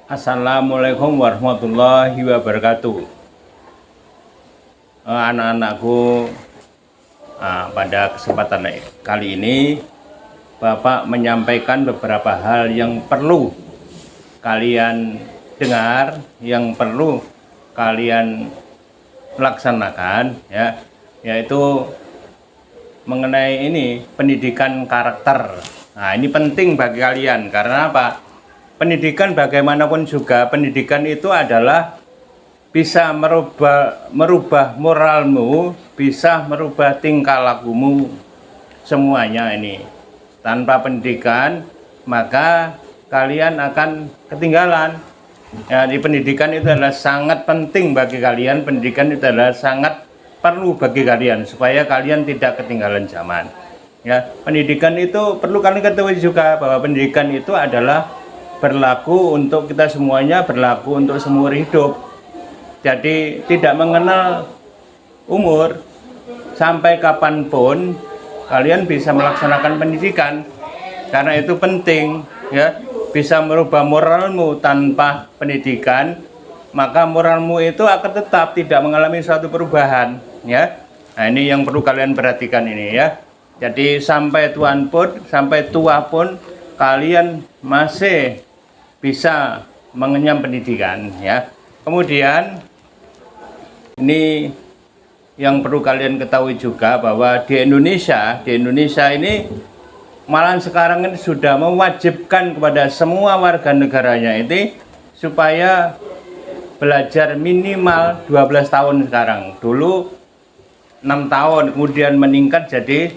Assalamualaikum warahmatullahi wabarakatuh. Anak-anakku, pada kesempatan kali ini Bapak menyampaikan beberapa hal yang perlu kalian dengar, yang perlu kalian laksanakan, ya, yaitu mengenai ini pendidikan karakter. Nah, ini penting bagi kalian karena apa? Pendidikan bagaimanapun juga, pendidikan itu adalah bisa merubah moralmu, bisa merubah tingkah lakumu, semuanya ini. Tanpa pendidikan, maka kalian akan ketinggalan. Ya, di pendidikan itu adalah sangat penting bagi kalian, pendidikan itu adalah sangat perlu bagi kalian supaya kalian tidak ketinggalan zaman. Ya, pendidikan itu perlu kalian ketahui juga bahwa pendidikan itu adalah berlaku untuk kita semuanya, berlaku untuk seumur hidup. Jadi tidak mengenal umur, sampai kapanpun kalian bisa melaksanakan pendidikan karena itu penting, ya. Bisa merubah moralmu. Tanpa pendidikan maka moralmu itu akan tetap tidak mengalami suatu perubahan, ya. Nah, ini yang perlu kalian perhatikan ini, ya. Jadi sampai tua pun kalian masih bisa mengenyam pendidikan, ya. Kemudian ini yang perlu kalian ketahui juga bahwa di Indonesia ini malahan sekarang ini sudah mewajibkan kepada semua warga negaranya ini supaya belajar minimal 12 tahun sekarang. Dulu 6 tahun, kemudian meningkat jadi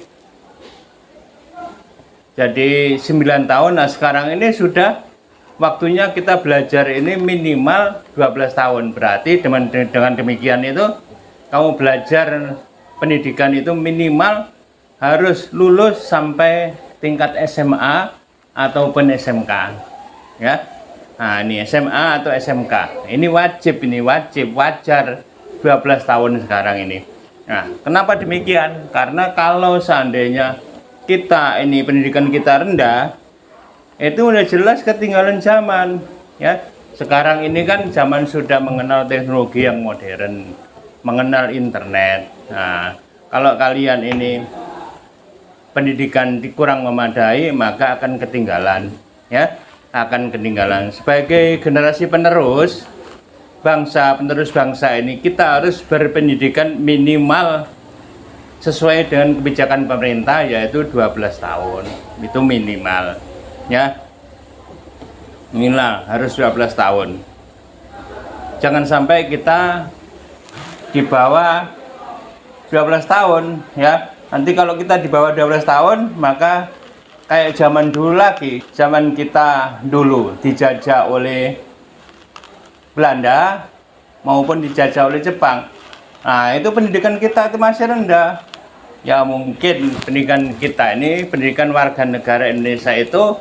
9 tahun. Nah, sekarang ini sudah waktunya kita belajar ini minimal 12 tahun. Berarti dengan demikian itu kamu belajar pendidikan itu minimal harus lulus sampai tingkat SMA ataupun SMK, ya. Nah, ini SMA atau SMK. Ini wajib, wajar 12 tahun sekarang ini. Nah, kenapa demikian? Karena kalau seandainya kita ini pendidikan kita rendah, itu udah jelas ketinggalan zaman, ya. Sekarang ini kan zaman sudah mengenal teknologi yang modern, mengenal internet. Nah, kalau kalian ini pendidikan kurang memadai, maka akan ketinggalan, ya. Akan ketinggalan. Sebagai generasi penerus bangsa ini, kita harus berpendidikan minimal sesuai dengan kebijakan pemerintah, yaitu 12 tahun. Itu minimal, ya. Minimal harus 12 tahun. Jangan sampai kita di bawah 12 tahun, ya. Nanti kalau kita di bawah 12 tahun, maka kayak zaman dulu lagi, zaman kita dulu dijajah oleh Belanda maupun dijajah oleh Jepang. Nah, itu pendidikan kita itu masih rendah. Ya, mungkin pendidikan kita ini, pendidikan warga negara Indonesia itu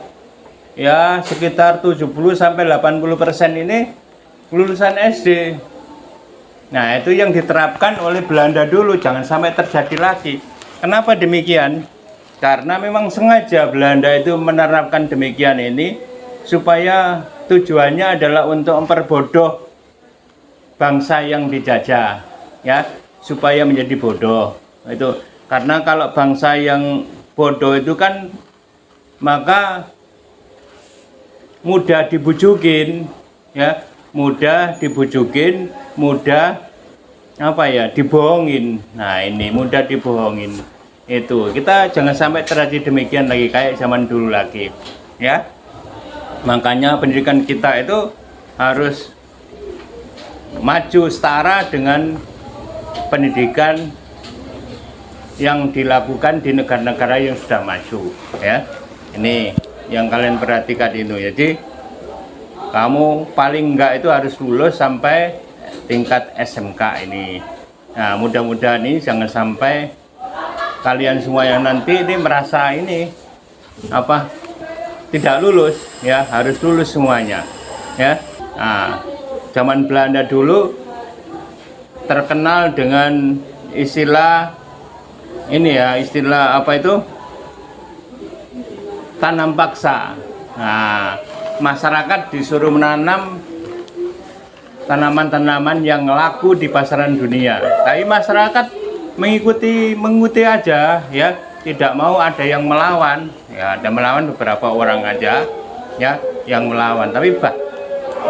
ya sekitar 70 sampai 80% ini lulusan SD. Nah, itu yang diterapkan oleh Belanda dulu, jangan sampai terjadi lagi. Kenapa demikian? Karena memang sengaja Belanda itu menerapkan demikian ini supaya tujuannya adalah untuk memperbodoh bangsa yang dijajah, ya, supaya menjadi bodoh. Itu karena kalau bangsa yang bodoh itu kan maka mudah dibujukin, ya, mudah dibohongin. Nah, ini mudah dibohongin. Itu kita jangan sampai terjadi demikian lagi kayak zaman dulu lagi, ya. Makanya pendidikan kita itu harus maju setara dengan pendidikan yang dilakukan di negara-negara yang sudah maju, ya. Ini yang kalian perhatikan itu. Jadi kamu paling enggak itu harus lulus sampai tingkat SMK ini. Nah, mudah-mudahan ini jangan sampai kalian semua yang nanti ini merasa ini tidak lulus, ya. Harus lulus semuanya, ya. Nah, zaman Belanda dulu terkenal dengan istilah ini, ya, istilah apa itu, tanam paksa. Nah, masyarakat disuruh menanam tanaman-tanaman yang laku di pasaran dunia. Tapi masyarakat mengikuti aja ya, tidak mau ada yang melawan. Ya, ada melawan beberapa orang aja ya yang melawan, tapi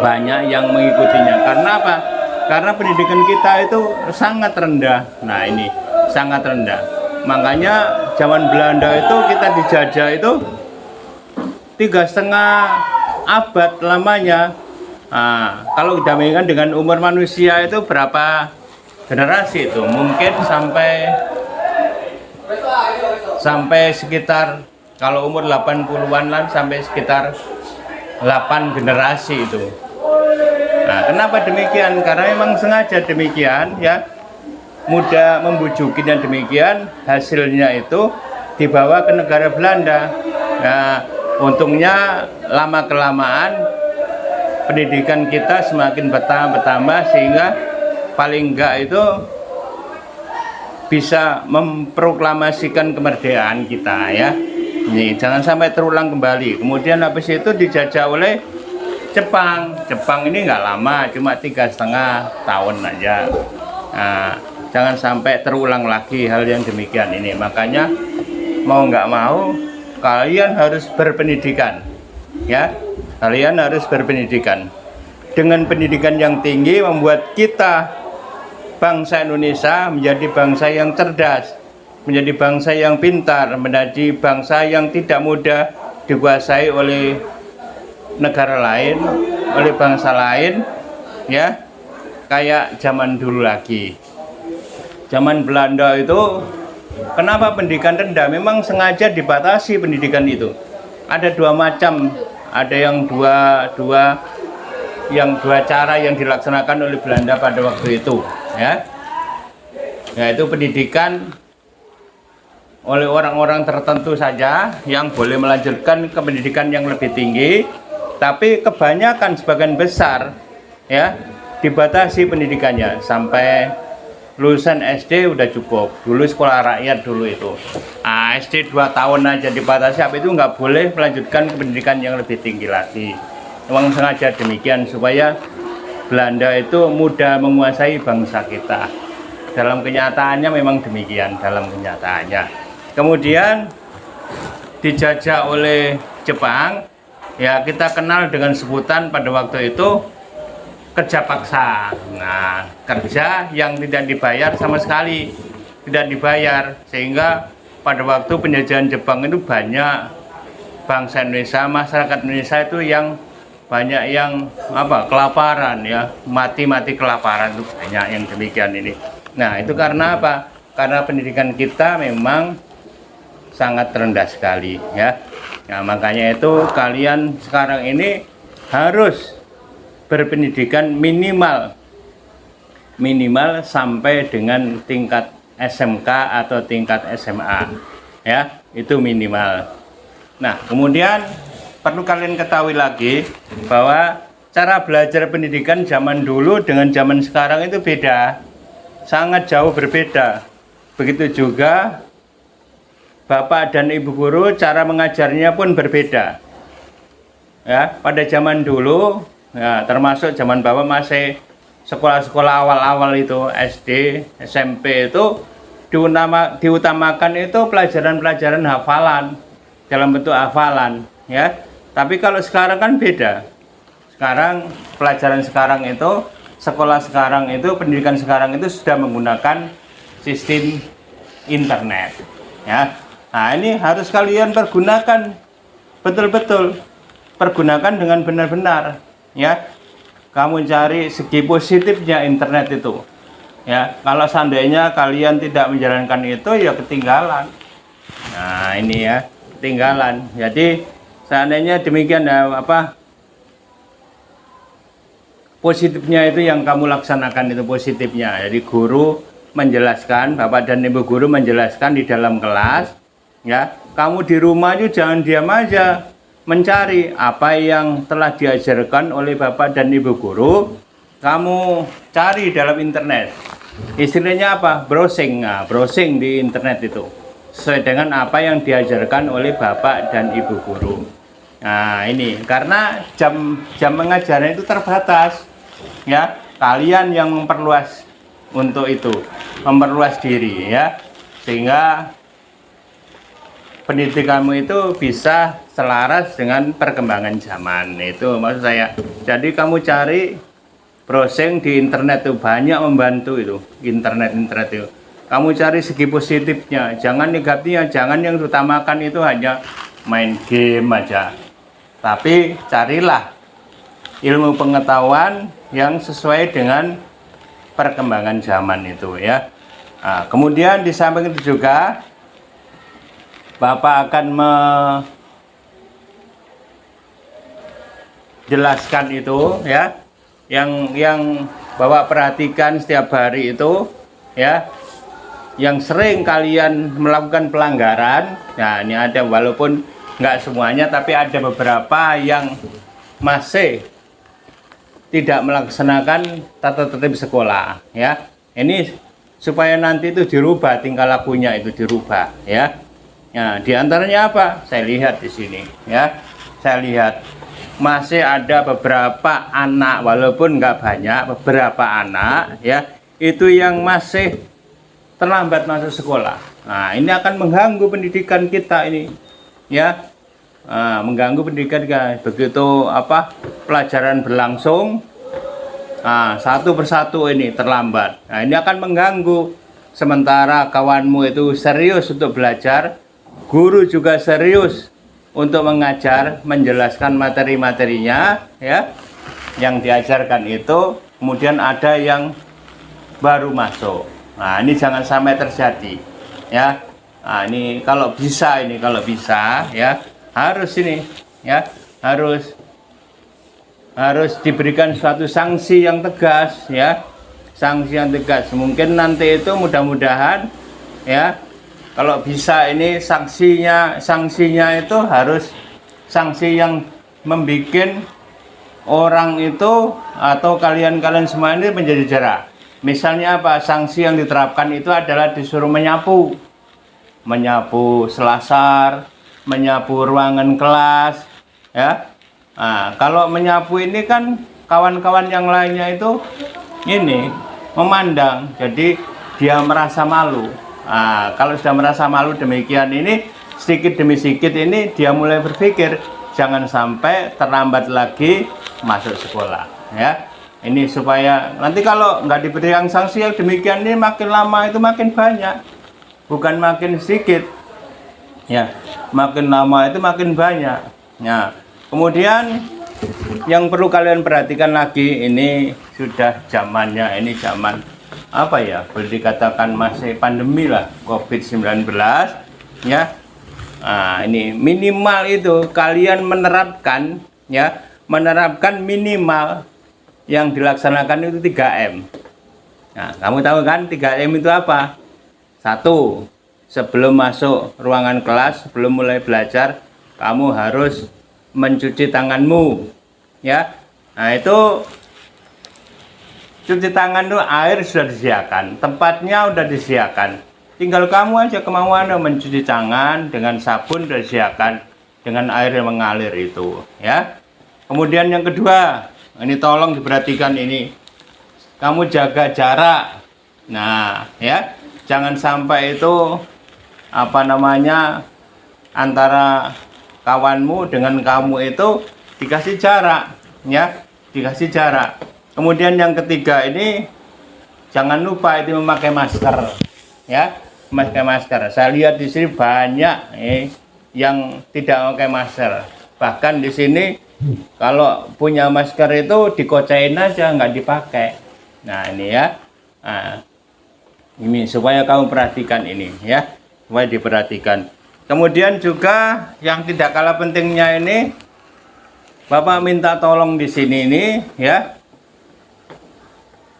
banyak yang mengikutinya. Karena apa? Karena pendidikan kita itu sangat rendah. Nah, ini sangat rendah. Makanya zaman Belanda itu kita dijajah itu 3,5 abad lamanya. Nah, kalau dibandingkan dengan umur manusia itu berapa generasi itu? Mungkin sampai sekitar, kalau umur 80-an lah, sampai sekitar 8 generasi itu. Nah, kenapa demikian? Karena memang sengaja demikian ya, mudah membujukinya demikian, hasilnya itu dibawa ke negara Belanda. Nah, untungnya lama-kelamaan pendidikan kita semakin bertambah sehingga paling enggak itu bisa memproklamasikan kemerdekaan kita ya. Ini jangan sampai terulang kembali. Kemudian habis itu dijajah oleh Jepang. Jepang ini nggak lama, cuma 3,5 tahun aja. Nah, jangan sampai terulang lagi hal yang demikian ini. Makanya mau nggak mau kalian harus berpendidikan ya, kalian harus berpendidikan. Dengan pendidikan yang tinggi membuat kita bangsa Indonesia menjadi bangsa yang cerdas, menjadi bangsa yang pintar, menjadi bangsa yang tidak mudah dikuasai oleh negara lain, oleh bangsa lain ya, kayak zaman dulu lagi. Zaman Belanda itu kenapa pendidikan rendah? Memang sengaja dibatasi pendidikan itu. Ada 2 macam, ada yang dua cara yang dilaksanakan oleh Belanda pada waktu itu ya. Yaitu pendidikan oleh orang-orang tertentu saja yang boleh melanjutkan ke pendidikan yang lebih tinggi, tapi kebanyakan sebagian besar ya dibatasi pendidikannya sampai lulusan SD udah cukup. Dulu sekolah rakyat dulu itu SD 2 tahun aja dibatasi, apa itu nggak boleh melanjutkan ke pendidikan yang lebih tinggi lagi. Memang sengaja demikian supaya Belanda itu mudah menguasai bangsa kita. Dalam kenyataannya memang demikian, dalam kenyataannya. Kemudian dijajah oleh Jepang ya, kita kenal dengan sebutan pada waktu itu kerja paksa. Nah, kerja yang tidak dibayar sama sekali, tidak dibayar, sehingga pada waktu penjajahan Jepang itu banyak bangsa Indonesia, masyarakat Indonesia itu yang banyak yang kelaparan ya, mati kelaparan, itu banyak yang demikian ini. Nah, itu karena apa? Karena pendidikan kita memang sangat rendah sekali ya. Nah, makanya itu kalian sekarang ini harus berpendidikan minimal sampai dengan tingkat SMK atau tingkat SMA ya, itu minimal. Nah, kemudian perlu kalian ketahui lagi bahwa cara belajar pendidikan zaman dulu dengan zaman sekarang itu beda, sangat jauh berbeda. Begitu juga Bapak dan Ibu guru cara mengajarnya pun berbeda ya. Pada zaman dulu ya, termasuk zaman Bapak masih sekolah-sekolah awal-awal itu SD, SMP itu diutamakan itu pelajaran-pelajaran hafalan, dalam bentuk hafalan ya. Tapi kalau sekarang kan beda. Sekarang pelajaran sekarang itu, sekolah sekarang itu, pendidikan sekarang itu sudah menggunakan sistem internet ya. Nah, ini harus kalian pergunakan betul-betul, pergunakan dengan benar-benar ya. Kamu cari segi positifnya internet itu ya. Kalau seandainya kalian tidak menjalankan itu ya ketinggalan. Nah, ini ya, ketinggalan. Jadi seandainya demikian ya, positifnya itu yang kamu laksanakan, itu positifnya. Jadi guru menjelaskan, Bapak dan Ibu guru menjelaskan di dalam kelas ya. Kamu di rumah itu jangan diam aja, mencari apa yang telah diajarkan oleh Bapak dan Ibu guru, kamu cari dalam internet. Istilahnya apa? Browsing. Nah, browsing di internet itu sesuai dengan apa yang diajarkan oleh Bapak dan Ibu guru. Nah, ini karena jam mengajarnya itu terbatas, ya. Kalian yang memperluas untuk itu, memperluas diri, ya, sehingga pendidikanmu itu bisa selaras dengan perkembangan zaman. Itu maksud saya. Jadi kamu cari browsing di internet itu banyak membantu itu, internet itu. Kamu cari segi positifnya, jangan negatifnya, jangan yang diutamakan itu hanya main game aja. Tapi carilah ilmu pengetahuan yang sesuai dengan perkembangan zaman itu, ya. Nah, kemudian di samping itu juga Bapak akan menjelaskan itu, ya, yang Bapak perhatikan setiap hari itu, ya, yang sering kalian melakukan pelanggaran. Nah, ini ada, walaupun nggak semuanya, tapi ada beberapa yang masih tidak melaksanakan tata tertib sekolah, ya. Ini supaya nanti itu dirubah, tingkah lakunya itu dirubah, ya. Nah, diantaranya apa? Saya lihat di sini, ya. Saya lihat masih ada beberapa anak, walaupun nggak banyak, beberapa anak, ya, itu yang masih terlambat masuk sekolah. Nah, ini akan mengganggu pendidikan kita ini, ya. Nah, mengganggu pendidikan kita. Begitu pelajaran berlangsung, nah, satu persatu ini terlambat. Nah, ini akan mengganggu. Sementara kawanmu itu serius untuk belajar, guru juga serius untuk mengajar, menjelaskan materi-materinya, ya, yang diajarkan itu. Kemudian ada yang baru masuk. Nah, ini jangan sampai terjadi, ya. Nah, ini kalau bisa, ya, harus ini, ya, harus diberikan suatu sanksi yang tegas, ya, sanksi yang tegas. Mungkin nanti itu mudah-mudahan, ya, kalau bisa ini sanksinya itu harus sanksi yang membuat orang itu atau kalian semua ini menjadi jerah. Misalnya apa? Sanksi yang diterapkan itu adalah disuruh menyapu selasar, menyapu ruangan kelas, ya. Nah, kalau menyapu ini kan kawan-kawan yang lainnya itu ini memandang, jadi dia merasa malu. Nah, kalau sudah merasa malu demikian ini, sedikit demi sedikit ini dia mulai berpikir jangan sampai terlambat lagi masuk sekolah, ya. Ini supaya nanti kalau nggak diberikan sanksi yang demikian ini, makin lama itu makin banyak, bukan makin sedikit, ya. Makin lama itu makin banyak. Nah, kemudian yang perlu kalian perhatikan lagi, ini sudah zamannya, ini zaman apa ya, boleh dikatakan masih pandemi lah, COVID-19, ya. Nah, ini minimal itu kalian menerapkan, ya, minimal yang dilaksanakan itu 3M. Nah, kamu tahu kan 3M itu apa? 1, sebelum masuk ruangan kelas, sebelum mulai belajar, kamu harus mencuci tanganmu, ya. Nah, itu cuci tangan itu air sudah disediakan, tempatnya sudah disediakan, tinggal kamu aja kemauannya mencuci tangan dengan sabun sudah disediakan, dengan air yang mengalir itu, ya. Kemudian yang kedua, ini tolong diperhatikan ini, kamu jaga jarak. Nah, ya, jangan sampai itu antara kawanmu dengan kamu itu dikasih jarak, ya, dikasih jarak. Kemudian yang ketiga ini, jangan lupa itu memakai masker, ya, memakai masker. Saya lihat di sini banyak yang tidak memakai masker. Bahkan di sini kalau punya masker itu dikocain aja, nggak dipakai. Nah, ini ya, nah, ini supaya kamu perhatikan ini, ya, supaya diperhatikan. Kemudian juga yang tidak kalah pentingnya ini, Bapak minta tolong di sini ini, ya,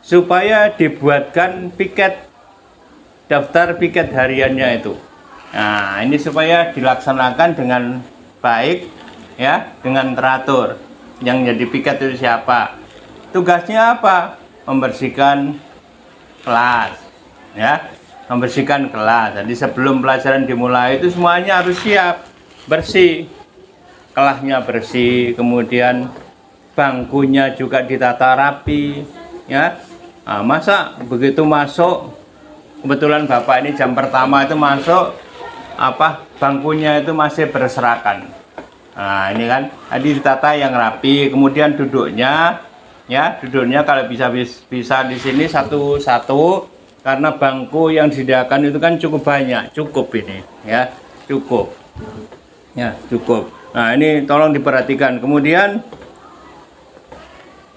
supaya dibuatkan piket, daftar piket hariannya itu. Nah, ini supaya dilaksanakan dengan baik, ya, dengan teratur. Yang jadi piket itu siapa? Tugasnya apa? Membersihkan kelas, ya, membersihkan kelas. Jadi sebelum pelajaran dimulai itu semuanya harus siap, bersih. kelahnya bersih, kemudian bangkunya juga ditata rapi, ya. Nah, masa begitu masuk, kebetulan Bapak ini jam pertama itu masuk, bangkunya itu masih berserakan. Nah, ini kan tadi ditata yang rapi, kemudian duduknya, ya, duduknya kalau bisa di sini satu-satu, karena bangku yang disediakan itu kan cukup banyak, cukup ini, ya, cukup, ya, cukup. Nah, ini tolong diperhatikan. Kemudian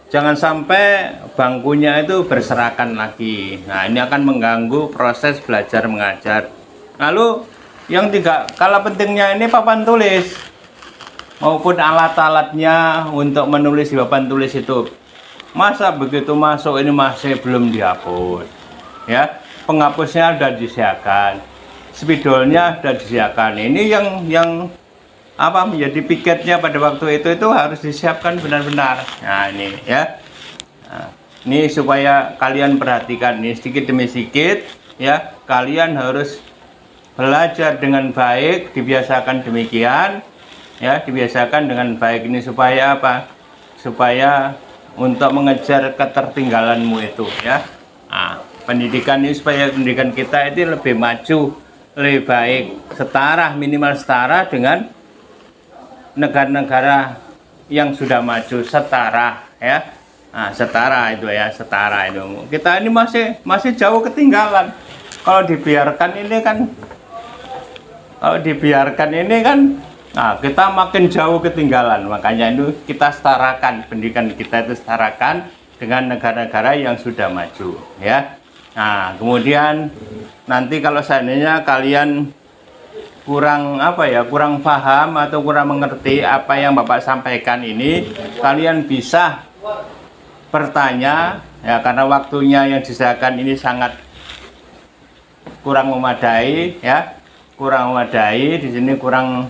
jangan sampai bangkunya itu berserakan lagi. Nah, ini akan mengganggu proses belajar mengajar. Lalu yang tidak kalah pentingnya ini papan tulis maupun alat-alatnya untuk menulis di papan tulis itu. Masa begitu masuk ini masih belum dihapus, ya. Penghapusnya sudah disediakan, spidolnya sudah disediakan. Ini yang menjadi piketnya pada waktu itu harus disiapkan benar-benar. Nah, ini ya. Nah, ini supaya kalian perhatikan ini sedikit demi sedikit, ya. Kalian harus belajar dengan baik, dibiasakan demikian, ya, dibiasakan dengan baik ini supaya apa? Supaya untuk mengejar ketertinggalanmu itu, ya. Nah, pendidikan ini supaya pendidikan kita itu lebih maju, lebih baik, setara, minimal setara dengan negara-negara yang sudah maju, setara, ya. Nah, setara itu, ya, setara itu. Kita ini masih jauh ketinggalan. Kalau dibiarkan ini kan, nah, kita makin jauh ketinggalan. Makanya itu kita setarakan, pendidikan kita itu setarakan dengan negara-negara yang sudah maju, ya. Nah, kemudian nanti kalau seandainya kalian kurang paham atau kurang mengerti apa yang Bapak sampaikan ini, kalian bisa bertanya, ya, karena waktunya yang disediakan ini sangat kurang memadai, ya, kurang memadai. Di sini kurang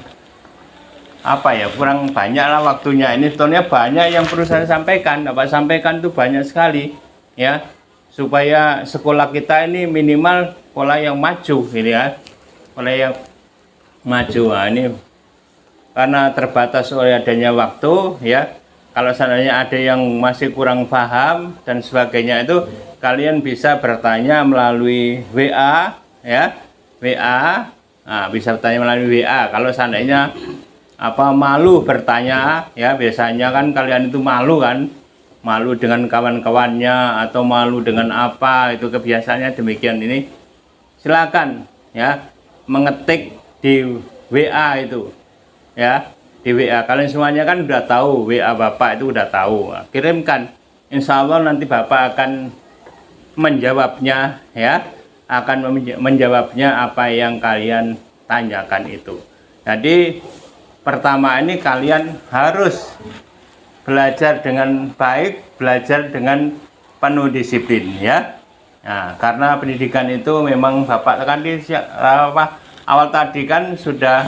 banyak lah waktunya. Ini sebetulnya banyak yang perlu saya sampaikan. Bapak sampaikan itu banyak sekali, ya, supaya sekolah kita ini minimal sekolah yang maju, ini, ya, sekolah yang maju. Nah, ini karena terbatas oleh adanya waktu, ya. Kalau seandainya ada yang masih kurang paham dan sebagainya, itu kalian bisa bertanya melalui WA, ya, WA. Nah, bisa bertanya melalui WA. Kalau seandainya malu bertanya, ya, biasanya kan kalian itu malu kan, malu dengan kawan-kawannya atau malu dengan apa, itu kebiasaannya demikian. Ini silakan, ya, mengetik di WA itu, ya, di WA. Kalian semuanya kan udah tahu, WA Bapak itu udah tahu. Nah, kirimkan, insya Allah nanti Bapak akan menjawabnya, ya, akan menjawabnya apa yang kalian tanyakan itu. Jadi pertama ini kalian harus belajar dengan baik, belajar dengan penuh disiplin, ya. Nah, karena pendidikan itu memang Bapak kan awal tadi kan sudah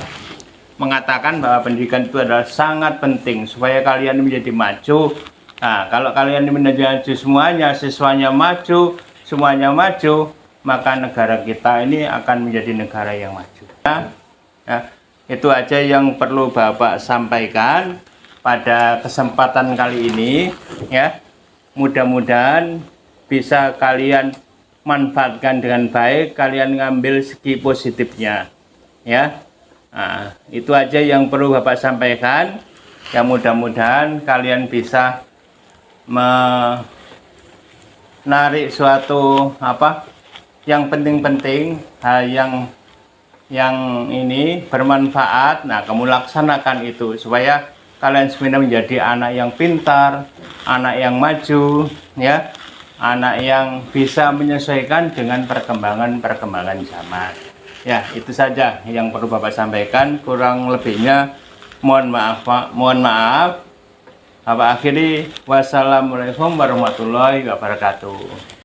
mengatakan bahwa pendidikan itu adalah sangat penting supaya kalian menjadi maju. Nah, kalau kalian menjadi maju semuanya, siswanya maju, semuanya maju, maka negara kita ini akan menjadi negara yang maju. Ya, itu aja yang perlu Bapak sampaikan pada kesempatan kali ini, ya. Mudah-mudahan bisa kalian manfaatkan dengan baik, kalian ngambil segi positifnya, ya. Nah, itu aja yang perlu Bapak sampaikan. Ya, mudah-mudahan kalian bisa menarik suatu yang penting-penting, hal yang ini bermanfaat. Nah, kamu laksanakan itu supaya kalian sebenarnya menjadi anak yang pintar, anak yang maju, ya, anak yang bisa menyesuaikan dengan perkembangan zaman. Ya, itu saja yang perlu Bapak sampaikan. Kurang lebihnya mohon maaf, Pak. Mohon maaf. Bapak akhiri, wassalamualaikum warahmatullahi wabarakatuh.